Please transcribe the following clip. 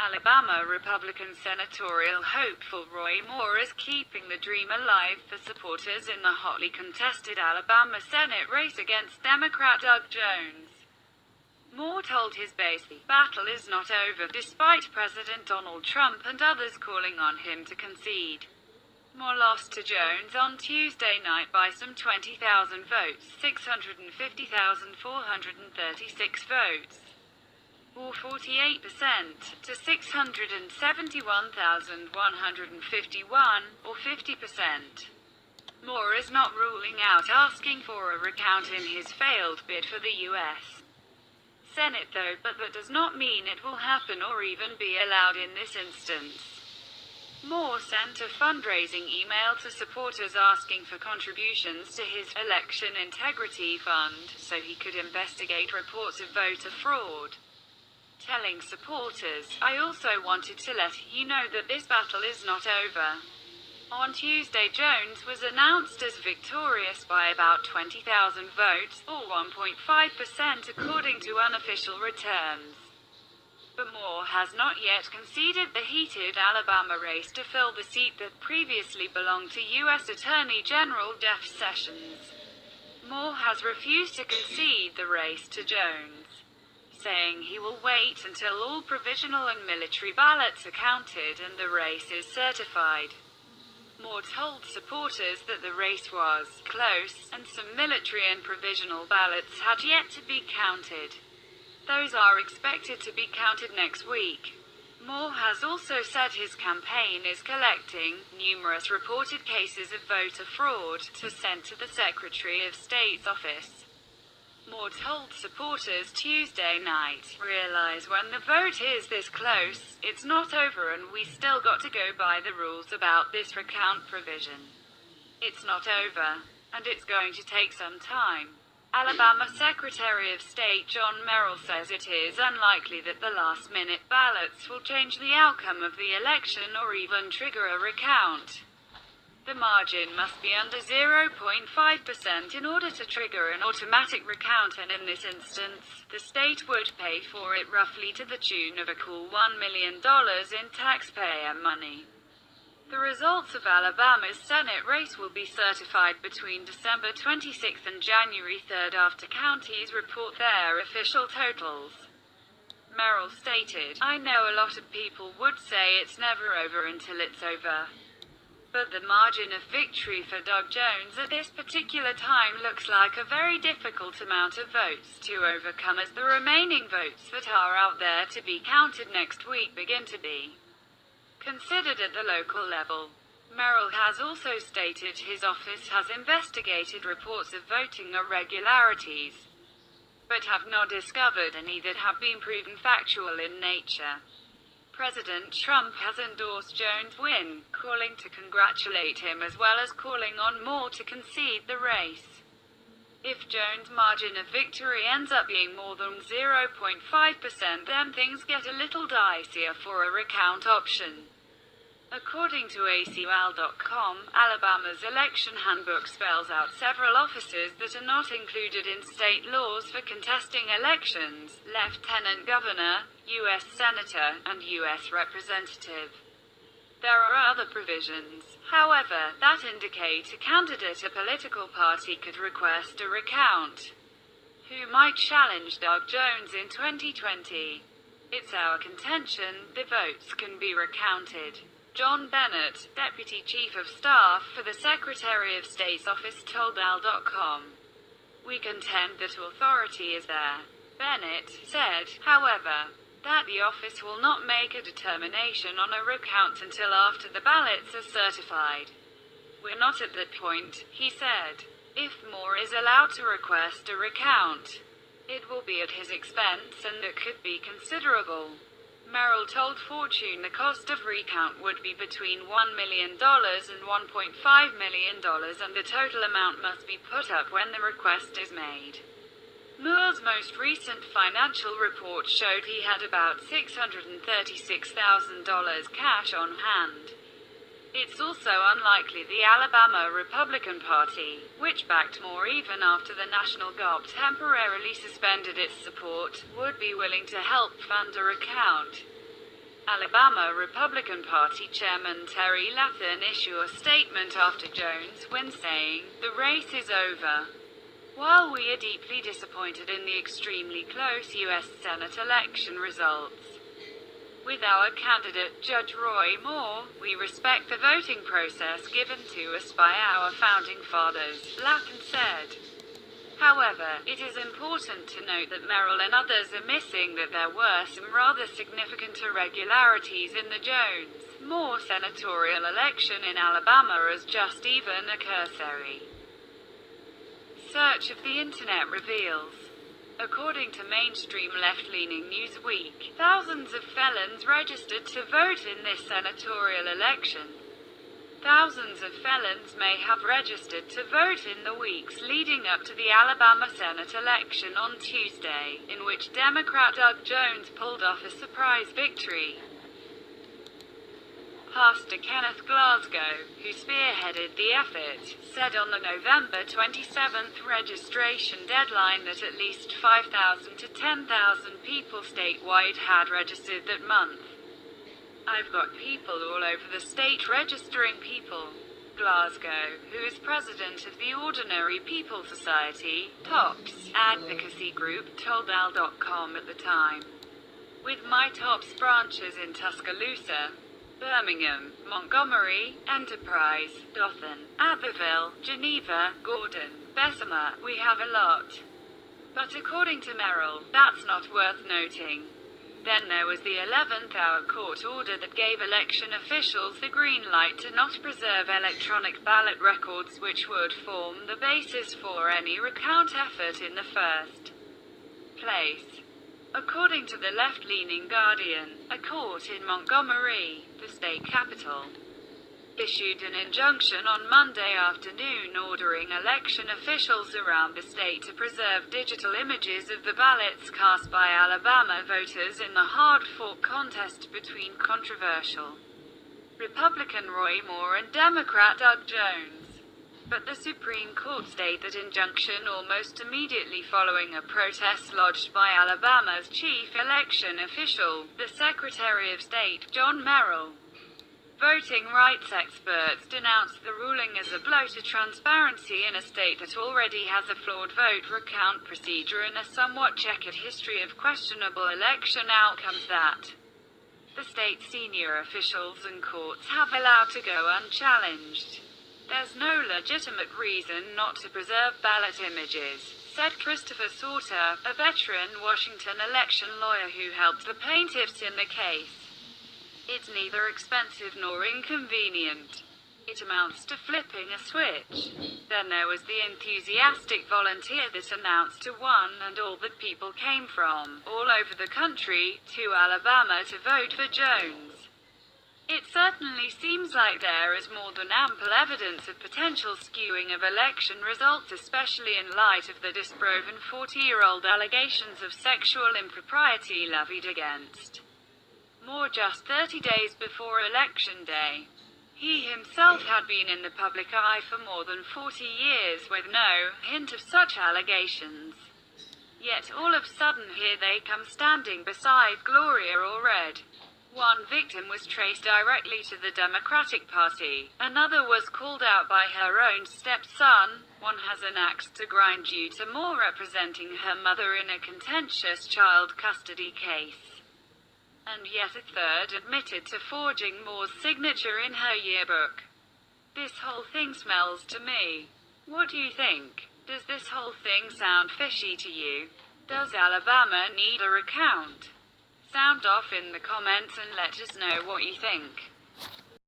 Alabama Republican Senatorial hopeful Roy Moore is keeping the dream alive for supporters in the hotly contested Alabama Senate race against Democrat Doug Jones. Moore told his base the battle is not over, despite President Donald Trump and others calling on him to concede. Moore lost to Jones on Tuesday night by some 20,000 votes, 650,436 votes, or 48%, to 671,151, or 50%. Moore is not ruling out asking for a recount in his failed bid for the U.S. Senate though, but that does not mean it will happen or even be allowed in this instance. Moore sent a fundraising email to supporters asking for contributions to his election integrity fund so he could investigate reports of voter fraud, telling supporters, "I also wanted to let you know that this battle is not over." On Tuesday, Jones was announced as victorious by about 20,000 votes, or 1.5% according to unofficial returns. But Moore has not yet conceded the heated Alabama race to fill the seat that previously belonged to U.S. Attorney General Jeff Sessions. Moore has refused to concede the race to Jones, saying he will wait until all provisional and military ballots are counted and the race is certified. Moore told supporters that the race was close, and some military and provisional ballots had yet to be counted. Those are expected to be counted next week. Moore has also said his campaign is collecting numerous reported cases of voter fraud to send to the Secretary of State's office. Moore told supporters Tuesday night, "Realize when the vote is this close, it's not over and we still got to go by the rules about this recount provision. It's not over, and it's going to take some time." Alabama Secretary of State John Merrill says it is unlikely that the last-minute ballots will change the outcome of the election or even trigger a recount. The margin must be under 0.5% in order to trigger an automatic recount, and in this instance, the state would pay for it roughly to the tune of a cool $1 million in taxpayer money. The results of Alabama's Senate race will be certified between December 26 and January 3 after counties report their official totals. Merrill stated, "I know a lot of people would say it's never over until it's over. But the margin of victory for Doug Jones at this particular time looks like a very difficult amount of votes to overcome as the remaining votes that are out there to be counted next week begin to be considered at the local level." Merrill has also stated his office has investigated reports of voting irregularities, but have not discovered any that have been proven factual in nature. President Trump has endorsed Jones' win, calling to congratulate him as well as calling on Moore to concede the race. If Jones' margin of victory ends up being more than 0.5%, then things get a little dicier for a recount option. According to ACL.com, Alabama's election handbook spells out several offices that are not included in state laws for contesting elections: lieutenant governor, U.S. senator, and U.S. representative. There are other provisions, however, that indicate a candidate a political party could request a recount, who might challenge Doug Jones in 2020. "It's our contention the votes can be recounted," John Bennett, Deputy Chief of Staff for the Secretary of State's office, told AL.com. "We contend that authority is there," Bennett said, however, that the office will not make a determination on a recount until after the ballots are certified. "We're not at that point," he said. "If Moore is allowed to request a recount, it will be at his expense and it could be considerable." Merrill told Fortune the cost of recount would be between $1 million and $1.5 million, and the total amount must be put up when the request is made. Moore's most recent financial report showed he had about $636,000 cash on hand. It's also unlikely the Alabama Republican Party, which backed Moore even after the National Guard temporarily suspended its support, would be willing to help fund a recount. Alabama Republican Party Chairman Terry Latham issued a statement after Jones' win saying, "The race is over. While we are deeply disappointed in the extremely close U.S. Senate election results, with our candidate, Judge Roy Moore, we respect the voting process given to us by our founding fathers," Latham said. However, it is important to note that Merrill and others are missing that there were some rather significant irregularities in the Jones-Moore senatorial election in Alabama as just even a cursory search of the internet reveals. According to mainstream left-leaning Newsweek, thousands of felons registered to vote in this senatorial election. Thousands of felons may have registered to vote in the weeks leading up to the Alabama Senate election on Tuesday, in which Democrat Doug Jones pulled off a surprise victory. Pastor Kenneth Glasgow, who spearheaded the effort, said on the November 27th registration deadline that at least 5,000 to 10,000 people statewide had registered that month. "I've got people all over the state registering people," Glasgow, who is president of the Ordinary People Society, TOPS, advocacy group, told AL.com at the time. "With my TOPS branches in Tuscaloosa, Birmingham, Montgomery, Enterprise, Dothan, Abbeville, Geneva, Gordon, Bessemer, we have a lot." But according to Merrill, that's not worth noting. Then there was the 11th-hour court order that gave election officials the green light to not preserve electronic ballot records which would form the basis for any recount effort in the first place. According to the left-leaning Guardian, a court in Montgomery, the state capital, issued an injunction on Monday afternoon ordering election officials around the state to preserve digital images of the ballots cast by Alabama voters in the hard-fought contest between controversial Republican Roy Moore and Democrat Doug Jones. But the Supreme Court stayed that injunction almost immediately following a protest lodged by Alabama's chief election official, the Secretary of State, John Merrill. Voting rights experts denounced the ruling as a blow to transparency in a state that already has a flawed vote recount procedure and a somewhat checkered history of questionable election outcomes that the state's senior officials and courts have allowed to go unchallenged. "There's no legitimate reason not to preserve ballot images," said Christopher Sauter, a veteran Washington election lawyer who helped the plaintiffs in the case. "It's neither expensive nor inconvenient. It amounts to flipping a switch." Then there was the enthusiastic volunteer that announced to one and all that people came from all over the country to Alabama to vote for Jones. It certainly seems like there is more than ample evidence of potential skewing of election results, especially in light of the disproven 40-year-old allegations of sexual impropriety levied against Moore just 30 days before Election Day. He himself had been in the public eye for more than 40 years with no hint of such allegations. Yet all of a sudden here they come standing beside Gloria Allred. One victim was traced directly to the Democratic Party, another was called out by her own stepson, one has an axe to grind due to Moore representing her mother in a contentious child custody case. And yet a third admitted to forging Moore's signature in her yearbook. This whole thing smells to me. What do you think? Does this whole thing sound fishy to you? Does Alabama need a recount? Sound off in the comments and let us know what you think.